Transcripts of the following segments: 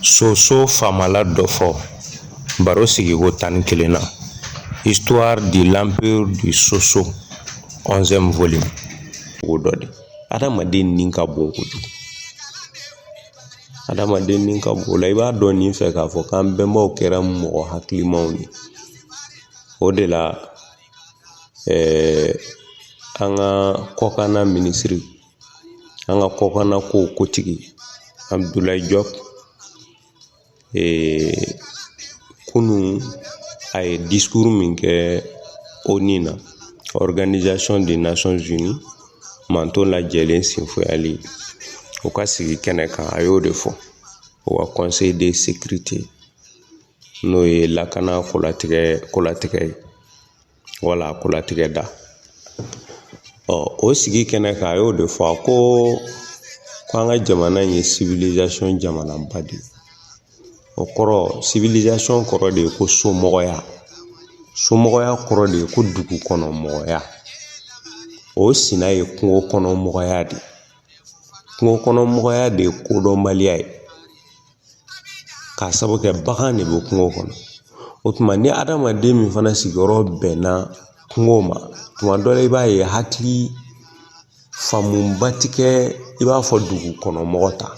Soso famala dɔ fɔ baro sigiko 11 na histoire de l'empire du Soso 11e volume o dɔ de adamaden nin ka bon kojugu adamaden nin ka bon la i b'a dɔn nin fɛ k'a fɔ k'an bɛnbaw kɛra mɔgɔ hakilimaw ye o de la an ka kɔkanna minisiri an ka kɔkanna ko kotigi Abdoulaye Diop kunu a ye discours min kɛ ONU na Organisation des Nations Unies manton lajɛlen sinfoyali o ka sigi kɛnɛ kan a y'o de fɔ o ka conseil de sécurité n'o ye lakana kolatigɛ ye wala kolatigɛ da o sigi kɛnɛ kan a y'o de fɔ a ko an ka jamana in ye civilisation jamanaba de ye o kɔrɔ civilisation kɔrɔ de ye ko somɔgɔya kɔrɔ de ye ko dugu kɔnɔ mɔgɔya o sina ye kungo kɔnɔ mɔgɔya de kungo kɔnɔ mɔgɔya de ye kodɔnbaliya ye k'a sabu kɛ bagan de bɛ kungo kɔnɔ o tuma ni adamaden min fana sigiyɔrɔ bɛnna kungo ma tuma dɔ la i b'a ye hakili faamuba ti kɛ i b'a fɔ dugu kɔnɔ mɔgɔ ta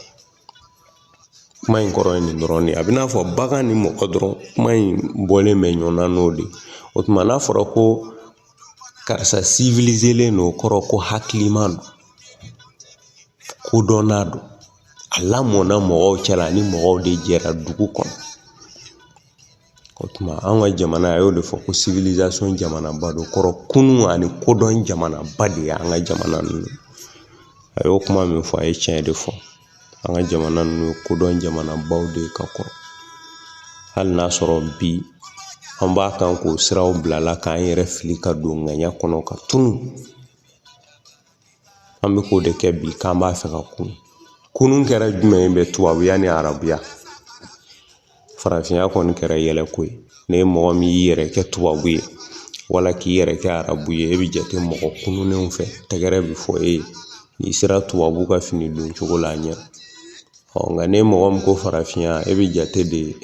kuma in kɔrɔ ye nin dɔrɔn de a bɛ n'a fɔ bagan ni mɔgɔ dɔrɔn kuma in bɔlen bɛ ɲɔgɔn n'o de o tuma n'a fɔra ko karisa civiliselen don o kɔrɔ ko hakilima don kodɔnna don a lamɔnna mɔgɔw cɛla ni mɔgɔw de jɛra dugu kɔnɔ o tuma an ka jamana a y'o de fɔ ko civilisation jamanaba don kɔrɔ kunu ani kodɔn jamanaba de ye an ka jamana ninnu a y'o kuma min fɔ a ye tiɲɛ de fɔ an ka jamana ninnu kodɔn jamanabaw de ka kɔrɔ hali n'a sɔrɔ bi an b'a kan k'o siraw bilala k'an yɛrɛ fili ka don ŋaɲa kɔnɔ ka tunu an bɛ k'o de kɛ bi k'an b'a fɛ ka kunu kɛra jumɛn bɛ tubabuya ni arabuya farafinya kɔni kɛra yɛlɛko ye ne ye mɔgɔ min y'i yɛrɛ kɛ tubabu ye wala k'i yɛrɛ kɛ arabu ye e bɛ jate mɔgɔ kununenw fɛ tɛgɛrɛ bɛ fɔ e ye n'i sera tubabu ka fini don cogo la a ɲɛ nka ne mɔgɔ min ko farafinya e bɛ jate de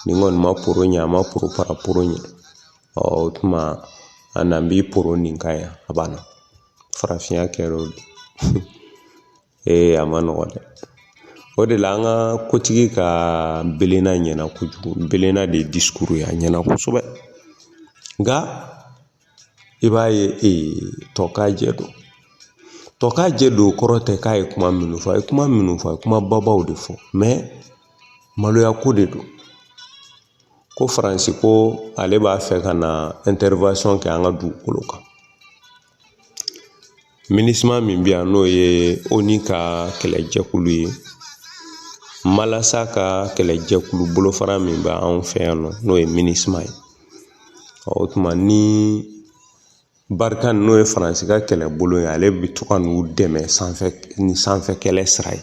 ni kɔni ma poro ɲɛ a ma poro para poro ɲɛ o tuma a nan b'i poro nin kan yan a banna farafinya kɛra o de a ma nɔgɔ dɛ o de la an ka kotigi ka belenna ɲɛna kojugu belenna de discours ye a ɲɛna kosɛbɛ nka i b'a ye tɔ k'a jɛ don tɔ k'a jɛ don kɔrɔ tɛ k'a ye kuma minnu fɔ a ye kuma minnu fɔ a ye kuma babaw de fɔ mais maloya ko de don ko faransi ko ale b'a fɛ ka na intervention kɛ an ka dugukolo kan MINUSMA min bɛ yan n'o ye ONU ka kɛlɛjɛkulu ye Malasa ka kɛlɛjɛkulu bolofara min bɛ anw fɛ yan n'o ye MINUSMA ye o tuma ni Barikani n'o ye faransi ka kɛlɛbolo ye ale bɛ to ka n'u dɛmɛ ni sanfɛ kɛlɛ sira ye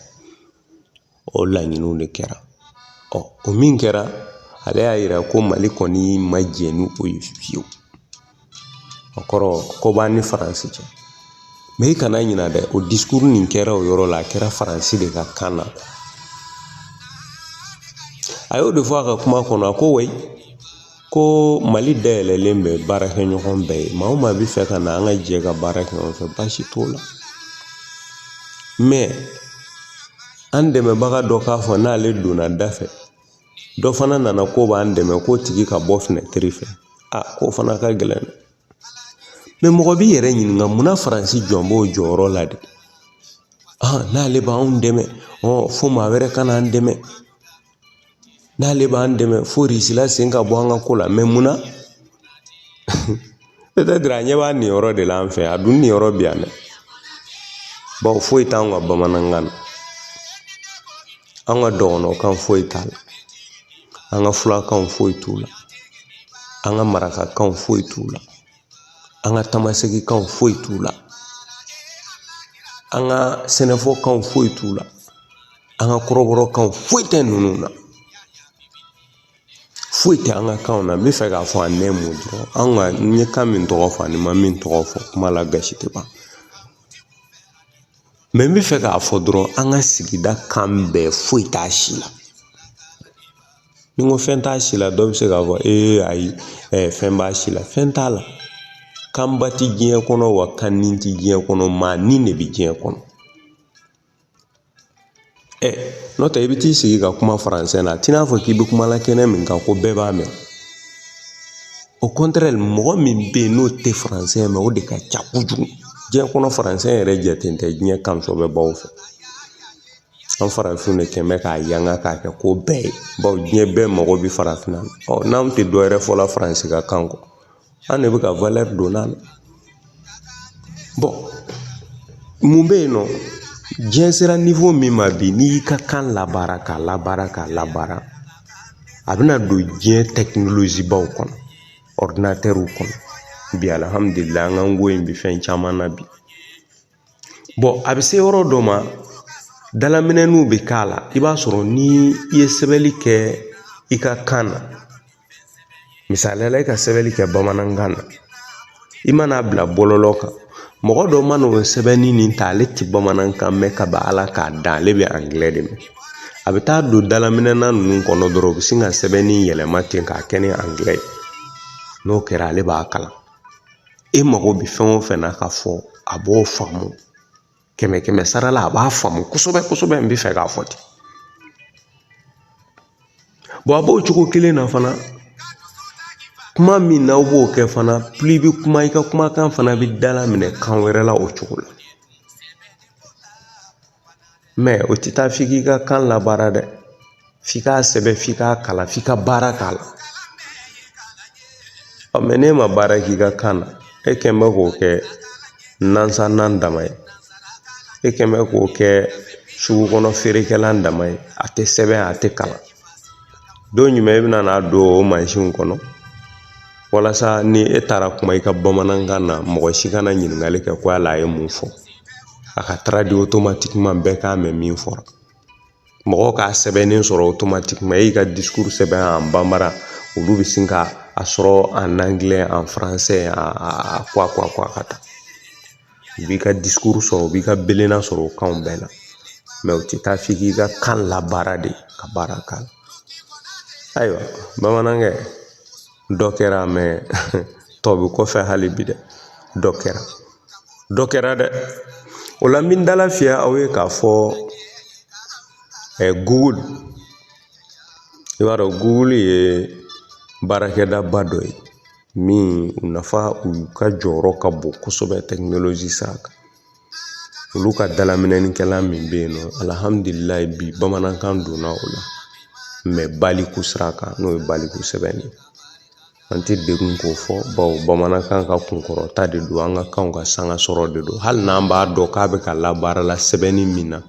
o laɲiniw de kɛra o min kɛra ale y'a jira ko Mali kɔni ma jɛ ni o ye fiyewu o kɔrɔ ko b'an ni faransi cɛ mais i kana ɲinɛ dɛ o discours nin kɛra o yɔrɔ la a kɛra faransi de ka kan na a y'o de fɔ a ka kuma kɔnɔ a ko wai ko Mali dayɛlɛlen bɛ baarakɛɲɔgɔn bɛɛ ye maa o maa bɛ fɛ ka na an ka jɛ ka baara kɛ ɲɔgɔn fɛ baasi t'o la mais an dɛmɛbaga dɔ k'a fɔ n'ale donna da fɛ dɔ fana nana ko b'an dɛmɛ k'o tigi ka bɔ fenêtre fɛ k'o fana ka gɛlɛn dɛ mais mɔgɔ b'i yɛrɛ ɲininka munna faransi jɔn b'o jɔyɔrɔ la de n'ale b'anw dɛmɛ fo maa wɛrɛ ka n'an dɛmɛ n'ale b'an dɛmɛ fo risila sen ka bɔ an ka ko la mais munna peut-être a ɲɛ b'a nin yɔrɔ de la an fɛ a dun nin yɔrɔ bɛ yan dɛ bawo foyi t'anw ka bamanankan na an ka dɔgɔnɔkan foyi t'a la an ka fulakanw foyi t'u la an ka marakakanw foyi t'u la an ka tamasegikanw foyi t'u la an ka sɛnɛfɔkanw foyi t'u la an ka kɔrɔbɔrɔkanw foyi tɛ ninnu na foyi tɛ an ka kanw na n bɛ fɛ k'a fɔ a nɛ mun dɔrɔn an ka n ye kan min tɔgɔ fɔ ani ma min tɔgɔ fɔ kuma la gasi tɛ ban mais n bɛ fɛ k'a fɔ dɔrɔn an ka sigida kan bɛɛ foyi t'a si la ni ko fɛn t'a si la dɔ bɛ se k'a fɔ ayi fɛn b'a si la, fɛn t'a la. Kanba ti diɲɛ kɔnɔ wa kanni ti diɲɛ kɔnɔ, maa ni de bɛ diɲɛ kɔnɔ. N'o tɛ i bɛ t'i sigi ka kuma faransɛ la, t'i n'a fɔ k'i bɛ kuma la kɛnɛ min kan ko bɛɛ b'a mɛn. Au contraire, mɔgɔ min bɛ yen n'o tɛ faransɛ mɛn o de ka ca kojugu. Diɲɛ kɔnɔ faransɛ yɛrɛ jaten tɛ diɲɛ kan fɔ bɛ baw fɛ. An farafinw de kɛmɛ k'a yanga k'a kɛ ko bɛɛ ye, bawo diɲɛ bɛɛ mago bɛ farafinna la. N'anw tɛ dɔ wɛrɛ fɔla faransi ka kan kɔ, an de bɛ ka valeur don n'a la. Mun bɛ yen nɔ, diɲɛ sera niveau min ma bi, n'i y'i ka kan labaara k'a labaara, a bɛna don diɲɛ technologie baw kɔnɔ, ordinateurs kɔnɔ. Bi alhamdulillah an ka ngo in bi fɛn caman na bi. A bɛ se yɔrɔ dɔ ma, dalaminɛninw bɛ k'a la, i b'a sɔrɔ ni i ye sɛbɛnni kɛ i ka kan na, misaliya la i ka sɛbɛnni kɛ bamanankan na, i mana bila bɔlɔlɔ kan, mɔgɔ dɔ mana o sɛbɛnni nin ta, ale tɛ bamanankan mɛn ka ban ala k'a dan, ale bɛ angilɛ de mɛn. A bɛ taa don dalaminɛna ninnu kɔnɔ dɔrɔn, u bɛ sin ka sɛbɛnni yɛlɛma ten k'a kɛ ni angilɛ ye. N'o kɛra ale b'a kalan. E mago bɛ fɛn o fɛn na ka fɔ, a b'o faamu. Kɛmɛ sara la a b'a faamu kosɛbɛ kosɛbɛ, n bɛ fɛ k'a fɔ ten. A b'o cogo kelen na fana, kuma min n'aw b'o kɛ fana, plus i bɛ kuma, i ka kumakan fana bɛ dala minɛ kan wɛrɛ la o cogo la. Mais o tɛ taa f'i k'i ka kan labaara dɛ, f'i k'a sɛbɛn, f'i k'a kalan, f'i ka baara k'a la. Mais n'e ma baara k'i ka kan na, e kɛn bɛ k'o kɛ nansa nan dama ye, e kɛn bɛ k'o kɛ sugu kɔnɔ feerekɛlan dama ye, a tɛ sɛbɛn, a tɛ kalan. Don jumɛn i bɛna n'a don o mansin kɔnɔ, walasa ni e taara kuma i ka bamanankan na, mɔgɔ si kana ɲininkali kɛ ko yala a ye mun fɔ. A ka traduit automatiquement bɛɛ k'a mɛn min fɔra. Mɔgɔw k'a sɛbɛnnen sɔrɔ automatiquement, e y'i ka discours sɛbɛn en bambara, olu bɛ sin ka a sɔrɔ en anglais, en français, a quoi ka taa. U b'i ka discours sɔrɔ, u b'i ka belena sɔrɔ o kanw bɛɛ la. Mais o tɛ taa f'i k'i ka kan labaara de ka baara k'a la. Ayiwa, bamanankɛ, dɔ kɛra mais tɔ bɛ kɔfɛ hali bi dɛ, dɔ kɛra dɛ. O la n bɛ dala fiyɛ aw ye k'a fɔ Google, i b'a dɔn Google ye baarakɛdaba dɔ ye min nafa, u ka jɔyɔrɔ ka bon kosɛbɛ technologie sira kan. Olu ka dalaminɛnikɛla min bɛ yen nɔ, alhamdulilayi bi bamanankan donna o la, mais baliku sira kan n'o ye baliku sɛbɛnni ye. An tɛ degun k'o fɔ, bawo bamanankan ka kunkɔrɔta de don, an ka kanw ka sanga sɔrɔ de don. Hali n'an b'a dɔn k'a bɛ ka labaara la sɛbɛnni min na,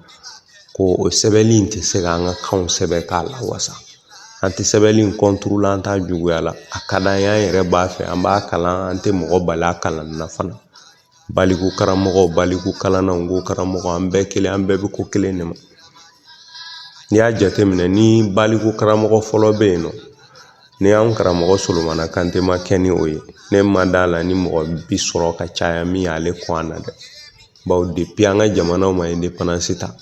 ko o sɛbɛnni in tɛ se k'an ka kanw sɛbɛn k'a la wasa. An tɛ sɛbɛnni in contre la, an t'a juguya la, a ka d'an ye, an yɛrɛ b'a fɛ, an b'a kalan, an tɛ mɔgɔ bali a kalanni na fana. Baliku karamɔgɔw, baliku kalannaw, nko karamɔgɔ, an bɛɛ kelen, an bɛɛ bɛ ko kelen de ma. N'i y'a jateminɛ, ni baliku karamɔgɔ fɔlɔ bɛ yen nɔ, ni y'an karamɔgɔ Solomana Kante ma kɛ ni o ye, ne ma d'a la ni mɔgɔ bi sɔrɔ ka caya min y'ale kɔn an na dɛ. Bawo depuis an ka jamanaw ma indépendance ta,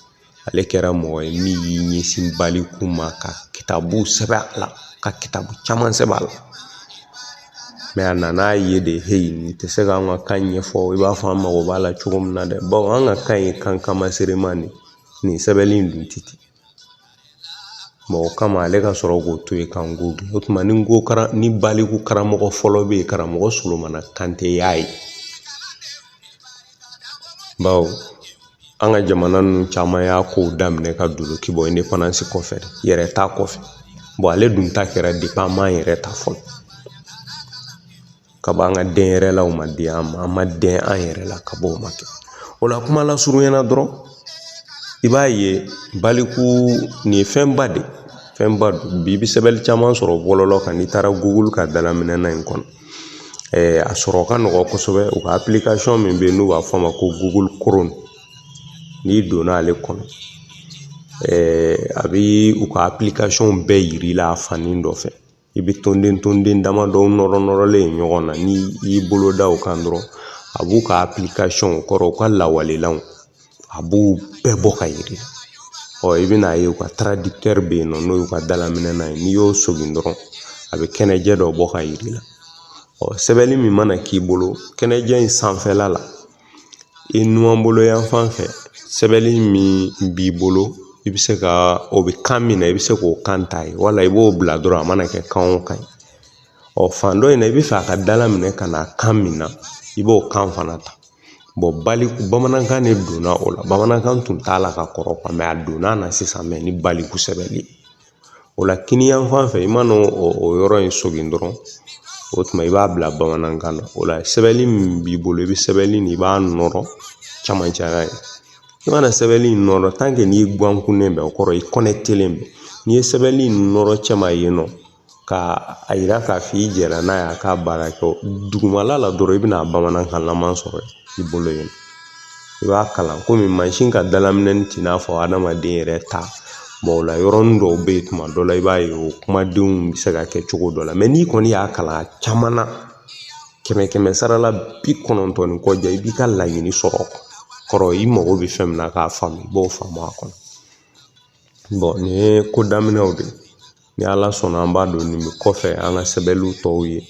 ale kɛra mɔgɔ ye min y'i ɲɛsin baliku ma, ka kitabu sɛbɛn a la, ka kitabu caman sɛbɛn a la. Mais a nana ye de, nin tɛ se k'an ka kan ɲɛfɔ, i b'a fɔ an mago b'a la cogo min na dɛ. Bawo an ka kan ye kan kamasereman de, nin sɛbɛnni in dun tɛ ten. O kama ale ka sɔrɔ k'o to yen kan Google. O tuma ni baliku karamɔgɔ fɔlɔ bɛ yen, karamɔgɔ Solomana Kante y'a ye. Bawo an ka jamana ninnu caman y'a kow daminɛ ka doloki bɔ indépendance kɔfɛ, yɛrɛ ta kɔfɛ. Ale dun ta kɛra depuis an m'an yɛrɛ ta fɔlɔ. Ka b'an ka denyɛrɛlaw ma di an ma, an ma den an yɛrɛ la ka bɔ o ma kɛ. O la kuma lasurunyana dɔrɔn, i b'a ye baliku nin ye fɛnba de, fɛnba don. Bi i bɛ sɛbɛnni caman sɔrɔ bɔlɔlɔ kan, n'i taara Google ka dalaminɛna in kɔnɔ. A sɔrɔ ka nɔgɔ kosɛbɛ. U ka application min bɛ yen n'u b'a fɔ a ma ko Google Chrome, n'i donna ale kɔnɔ, a bɛ u ka application bɛɛ yir'i la a fani dɔ fɛ. I bɛ tonden damadɔ nɔrɔlen ɲɔgɔn na, n'i y'i bolo da o kan dɔrɔn, a b'u ka application kɔrɔ, u ka lawalelanw, a b'u bɛɛ bɔ ka yir'i la. I bɛna ye u ka traducteur bɛ yen nɔ n'o y'u ka dalaminɛna ye n'i y'o sogin dɔrɔn a bɛ kɛnɛjɛ dɔ bɔ ka yir'i la sɛbɛnni min mana k'i bolo kɛnɛjɛ in sanfɛla la i numanbolo yan fan fɛ sɛbɛnni min b'i bolo i bɛ se ka o bɛ kan min na i bɛ se k'o kan ta ye wala i b'o bila dɔrɔn a mana kɛ kan o kan ye fan dɔ in na i bɛ fɛ a ka dalaminɛ ka na kan min na i b'o kan fana ta baliku bamanankan de donna o la bamanankan tun t'a la ka kɔrɔ mɛ a donna na sisan mɛ ni baliku sɛbɛnni o la kini yan fan fɛ i mana o yɔrɔ in sogin dɔrɔn o tuma i b'a bila bamanankan na o la sɛbɛnni min b'i bolo i bɛ sɛbɛnni nin i b'a nɔrɔ camancɛla ye i mana sɛbɛnni in nɔrɔ tant que n'i guwankunnen bɛ o kɔrɔ i connectelen bɛ n'i ye sɛbɛnni in nɔrɔ cɛma yen nɔ ka a yira k'a fɔ i jɛra n'a ye a k'a baara kɛ dugumala la dɔrɔn i bɛna bamanankan laman sɔrɔ i bolo yen i b'a kalan komi mansin ka dalaminɛni t'i n'a fɔ adamaden yɛrɛ ta o la yɔrɔnin dɔw bɛ yen tuma dɔ la i b'a ye o kumadenw bɛ se ka kɛ cogo dɔ la mɛ n'i kɔni y'a kalan a caman na 100 sarala 90 ni kɔ ja i b'i ka laɲini sɔrɔ kɔrɔ i mago bɛ fɛn min na k'a faamu i b'o faamu a kɔnɔ nin ye ko daminɛw de ni ala sɔnna an b'a dɔn nin bɛ kɔfɛ an ka sɛbɛnniw tɔw ye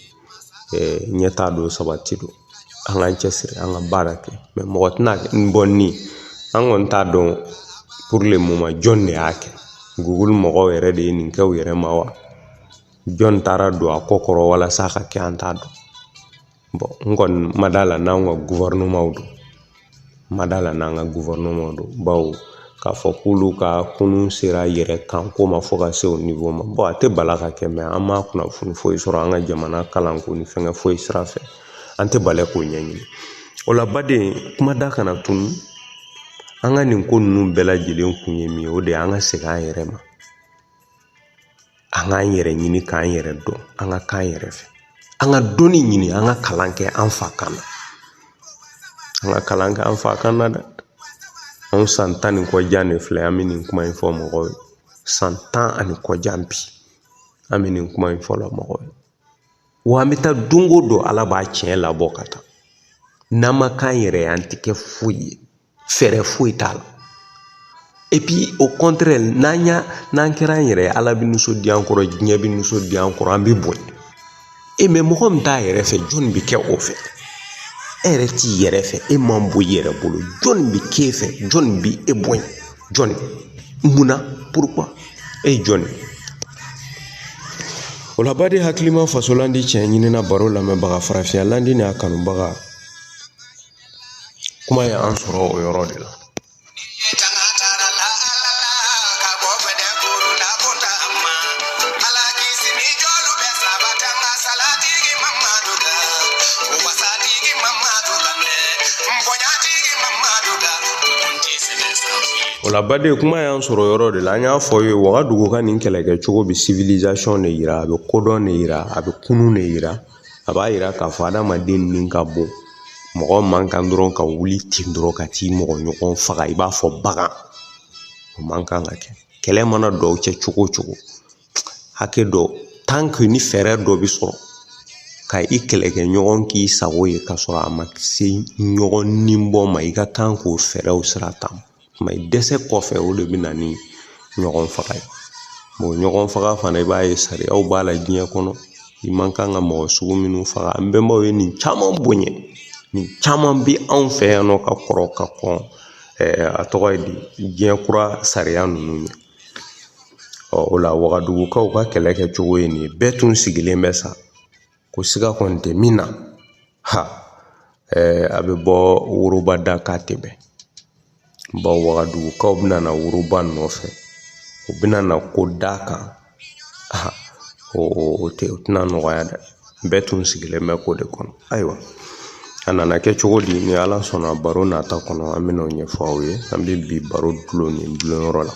ɲɛtaa don sabati don an k'an cɛsiri an ka baara kɛ mɛ mɔgɔ tɛna nin an kɔni t'a dɔn pour le moment jɔn de y'a kɛ Google mɔgɔw yɛrɛ de ye nin kɛ u yɛrɛ ma wa jɔn taara don a kɔ kɔrɔ walasa a ka kɛ an t'a dɔn n kɔni ma d'a la n'an ka gouvernement don ma d'a la n'an ka gouvernement don bawo k'a fɔ k'olu ka kunun sera yɛrɛ kan ko ma fɔ ka se o niveau ma a tɛ bala ka kɛ mɛ an ma kunnafoni foyi sɔrɔ an ka jamana kalanko ni fɛngɛ foyi sira fɛ an tɛ bala k'o ɲɛɲini o la baden kuma da kana tunu an ka nin ko ninnu bɛɛ lajɛlen kun ye min ye o de ye an ka segin an yɛrɛ ma an k'an yɛrɛ ɲini k'an yɛrɛ dɔn an ka k'an yɛrɛ fɛ an ka dɔnni ɲini an ka kalan kɛ an fa kan na an ka kalan kɛ an fa kan na dɛ anw san 10 ni kɔjan de filɛ an bɛ nin kuma in fɔ mɔgɔw ye san 10 ani kɔjan bi an bɛ nin kuma in fɔ la mɔgɔw ye wa an bɛ taa don o don ala b'a tiɲɛ labɔ ka taa n'an ma k'an yɛrɛ ye an tɛ kɛ foyi ye fɛɛrɛ foyi t'a la et puis au contraire n'an kɛra an yɛrɛ ye ala bɛ nisɔndiya an kɔrɔ diɲɛ bɛ nisɔndiya an kɔrɔ an bɛ bonya mɛ mɔgɔ min t'a yɛrɛ fɛ jɔn bɛ kɛ o fɛ e yɛrɛ t'i yɛrɛ fɛ e man bɔ i yɛrɛ bolo jɔn bɛ k'e fɛ jɔn bɛ e bonya jɔn munna pourquoi e ye jɔn o la baden hakilima fasolandi tiɲɛ ɲinina baro lamɛnbaga farafinya landi n'a kanubaga kuma ye an sɔrɔ o yɔrɔ de la o la baden kuma y'an sɔrɔ yɔrɔ de la an y'a fɔ ye Wagadugu ka nin kɛlɛkɛcogo bɛ civilisation de yira a bɛ kodɔn de yira a bɛ kunun de yira a b'a yira k'a fɔ adamaden nin ka bon mɔgɔ man kan dɔrɔn ka wuli ten dɔrɔn ka t'i mɔgɔ ɲɔgɔn faga i b'a fɔ bagan o man kan ka kɛ kɛlɛ mana dɔw cɛ cogo o cogo hakɛ dɔ tant que ni fɛɛrɛ dɔ bɛ sɔrɔ ka i kɛlɛkɛ ɲɔgɔn k'i sago ye ka sɔrɔ a ma se ɲɔgɔn ninbɔ ma i ka kan k'o fɛɛrɛw sira ta mais dɛsɛ kɔfɛ o de bɛ na ni ɲɔgɔn faga ye ɲɔgɔn faga fana i b'a ye sariyaw b'a la diɲɛ kɔnɔ i man kan ka mɔgɔ sugu minnu faga an bɛnbaw ye nin caman bonya nin caman bɛ anw fɛ yan nɔ ka kɔrɔ ka kɔn a tɔgɔ ye di diɲɛ kura sariya ninnu ɲɛ o la Wagadugukaw ka kɛlɛ kɛcogo ye nin ye bɛɛ tun sigilen bɛ sa ko siga kɔni tɛ min na a bɛ bɔ woroba da k'a tɛ bɛn bawo Wagadugukaw bɛna na woroba nɔfɛ u bɛna na ko da kan o tɛna nɔgɔya dɛ bɛɛ tun sigilen bɛ ko de kɔnɔ ayiwa a nana kɛ cogo di ni ala sɔnna baro nata kɔnɔ an bɛna o ɲɛfɔ aw ye an bɛ bi baro dulon nin dulonyɔrɔ la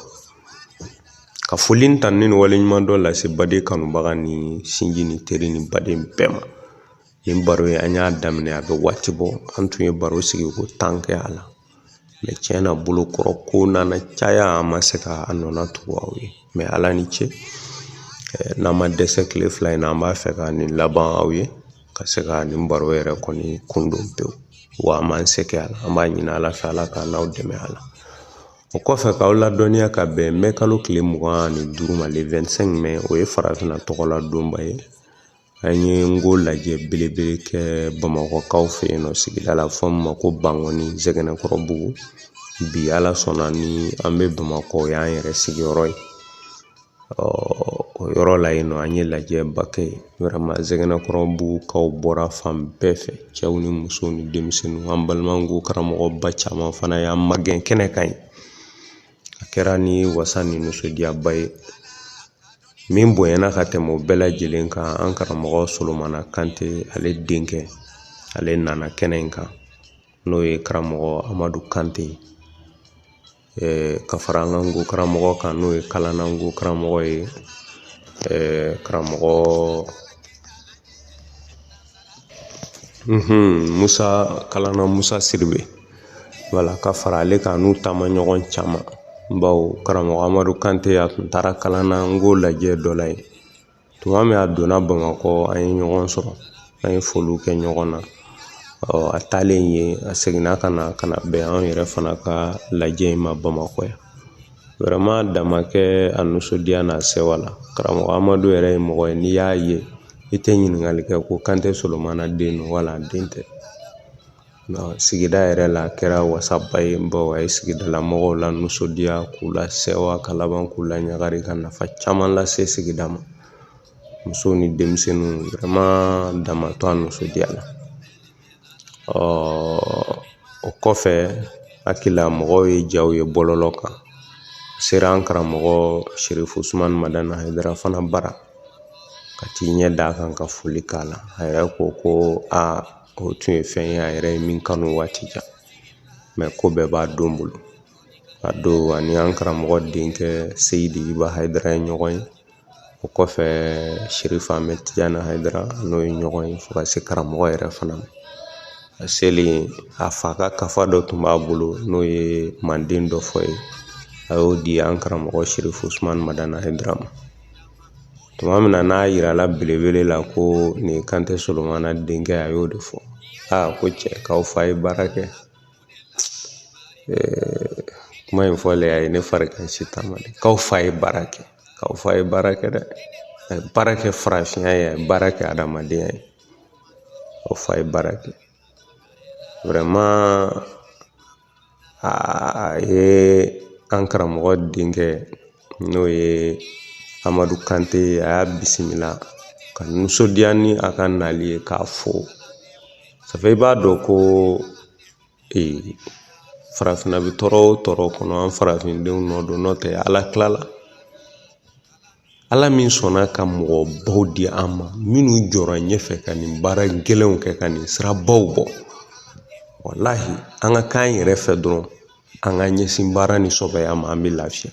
ka foli ta ni waleɲuman dɔ lase baden kanubaga ni sinji ni teri ni baden bɛɛ ma nin baro ye an y'a daminɛ a bɛ waati bɔ an tun ye baro sigi ko 10 kɛ a la mɛ tiɲɛ na bolokɔrɔ ko nana caya an ma se ka a nɔna tugu aw ye mɛ ala ni ce n'an ma dɛsɛ tile 2 in na an b'a fɛ ka nin laban aw ye ka se ka nin baro yɛrɛ kɔni kundon pewu wa an m'an se kɛ a la an b'a ɲini ala fɛ ala ka n'aw dɛmɛ a la o kɔfɛ k'aw ladɔnniya ka bɛn mɛ kalo tile 25 ma le 25 mai o ye farafinna tɔgɔla donba ye. An ye ngo lajɛ belebele kɛ bamakɔkaw fɛ yen nɔ sigida la fɔ min ma ko Bangɔni Zɛgɛnɛkɔrɔbugu. Bi ala sɔnna ni an bɛ Bamakɔ o y'an yɛrɛ sigiyɔrɔ ye. O yɔrɔ la yen nɔ an ye lajɛba kɛ yen. Vraiment Zɛgɛnɛkɔrɔbugukaw bɔra fan bɛɛ fɛ, cɛw ni musow ni denmisɛnninw. An balima ngo karamɔgɔba caman fana y'an magɛn kɛnɛ kan yen. A kɛra ni wasa ni nisɔndiyaba ye. Min bonyana ka tɛmɛ o bɛɛ lajɛlen kan, an karamɔgɔ Solomana Kante ale denkɛ ale nana kɛnɛ in kan n'o ye karamɔgɔ Amadu Kante. Ka fara an ka ngo karamɔgɔ kan n'o ye Kalana ngo karamɔgɔ ye. Karamɔgɔ Kalana Musa Siribe. Voilà, ka fara ale kan n'u taama ɲɔgɔn caman. Bawo karamɔgɔ Amadu Kante a tun taara Kalana ngo lajɛ dɔ la yen. Tuma min a donna Bamakɔ an ye ɲɔgɔn sɔrɔ, an ye foliw kɛ ɲɔgɔn na. A taalen ye a seginna ka na bɛn an yɛrɛ fana ka lajɛ in ma Bamakɔ yan. Vraiment dama kɛ a nisɔndiya n'a sewa la. Karamɔgɔ Amadu yɛrɛ ye mɔgɔ ye n'i y'a ye i tɛ ɲininkali kɛ ko Kante Solomana den don wala den tɛ. Sigida yɛrɛ la a kɛra wasaba ye. Bawo a ye sigidala mɔgɔw la nisɔndiya k'u la sewa ka laban k'u la ɲagari ka nafa caman lase sigida ma. Musow ni denmisɛnninw vraiment dama tɛ a nisɔndiya la. O kɔfɛ hakila mɔgɔw ye jaw ye bɔlɔlɔ kan. Sera an karamɔgɔ Sherif Usumani Madani Hayidara fana bara ka t'i ɲɛ d'a kan ka foli k'a la. A yɛrɛ ko o tun ye fɛn ye a yɛrɛ ye min kanu waati jan. Mais ko bɛɛ b'a don bolo. A don ani an karamɔgɔ denkɛ Seyidi Iba Hayidara ye ɲɔgɔn ye. O kɔfɛ Sherif Ahmed Tijani Hayidara n'o ye ɲɔgɔn ye fo ka se karamɔgɔ yɛrɛ fana ma. A selen a fa ka kafa dɔ tun b'a bolo n'o ye manden dɔ fɔ ye. A y'o di an karamɔgɔ Sherif Usumani Madani Hayidara ma. Tuma min na n'a yirala belebele la ko nin ye Kante Solomana denkɛ a y'o de fɔ. Ko cɛ k'aw fa ye baara kɛ. Kuma in fɔlen a ye ne farikan sitan de. K'aw fa ye baara kɛ. K'aw fa ye baara kɛ dɛ. A ye baara kɛ farafinya ye, a ye baara kɛ adamadenya ye. K'aw fa ye baara kɛ. Vraiment a ye an karamɔgɔ denkɛ n'o ye Amadu Kante a y'a bisimila ka nisɔndiya ni a ka nali ye k'a fo. Safe i b'a dɔn ko farafinna bɛ tɔɔrɔ o tɔɔrɔ kɔnɔ an farafindenw nɔ don n'o tɛ Ala tilala. Ala min sɔnna ka mɔgɔbaw di an ma minnu jɔra ɲɛfɛ ka nin baara gɛlɛnw kɛ ka nin sirabaw bɔ. Walahi an ka k'an yɛrɛ fɛ dɔrɔn an ka ɲɛsin baara ni sɔbɛya ma an bɛ lafiya.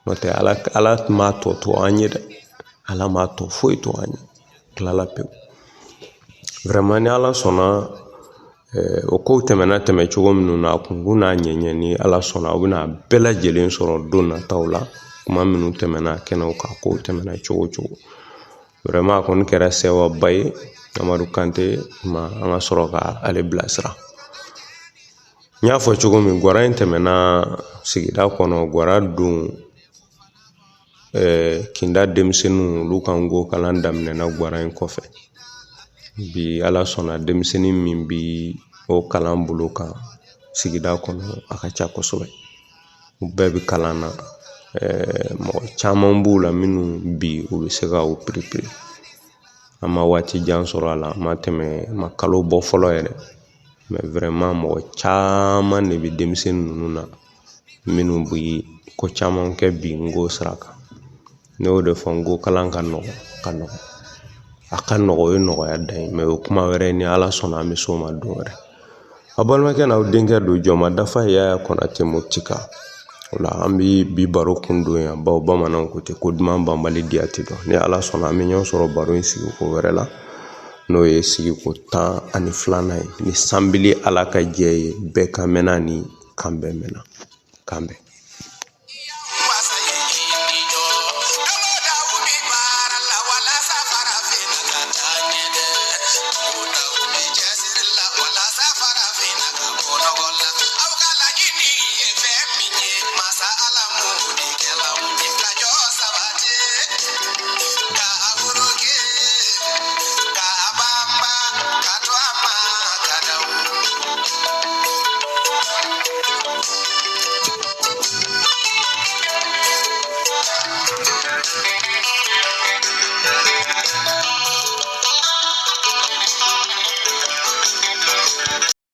N'o tɛ Ala m'a tɔ to an ye dɛ. Ala m'a tɔ foyi to an ye. Tilala pewu. Vraiment ni Ala sɔnna o kow tɛmɛna tɛmɛ cogo minnu na a kun n'a ɲɛɲɛ ni Ala sɔnna aw bɛna bɛɛ lajɛlen sɔrɔ don nataw la. Kuma minnu tɛmɛna kɛnɛw kan kow tɛmɛna cogo cogo. Vraiment a kɔni kɛra sewaba ye Amadu Kante ma an ka sɔrɔ ka ale bilasira. N y'a fɔ cogo min Gwara in tɛmɛna sigida kɔnɔ. Gwara don kinda denmisɛnninw olu ka ngo kalan daminɛna Gwara in kɔfɛ. Bi Ala sɔnna denmisɛnnin min bi o kalan bolo kan sigida kɔnɔ a ka ca kosɛbɛ. U bɛɛ bɛ kalan na. Mɔgɔ caman b'u la minnu bi u bɛ se ka o perepere. An ma waati jan sɔrɔ a la, an ma tɛmɛ ma kalo bɔ fɔlɔ yɛrɛ. Mais vraiment mɔgɔ caman de bɛ denmisɛnnin ninnu na minnu bɛ ko caman kɛ bi ngo sira kan. Ne y'o de fɔ ngo kalan ka nɔgɔ ka nɔgɔ. A ka nɔgɔ o ye nɔgɔya dan ye mais o kuma wɛrɛ ni Ala sɔnna an bɛ s'o ma don wɛrɛ. A balimakɛ n'aw denkɛ don Jɔnma Dafa Yaya Konate Motika. O la an bɛ bi baro kun don yan bawo bamananw ko ten ko duman banbali diya tɛ dɔn. Ni Ala sɔnna an bɛ ɲɔgɔn sɔrɔ baro in sigiko wɛrɛ la n'o ye sigiko 12nan ye. Ni sanbili Ala ka jɛ ye bɛɛ kan mɛnna ni kan bɛɛ mɛnna. Kan bɛn.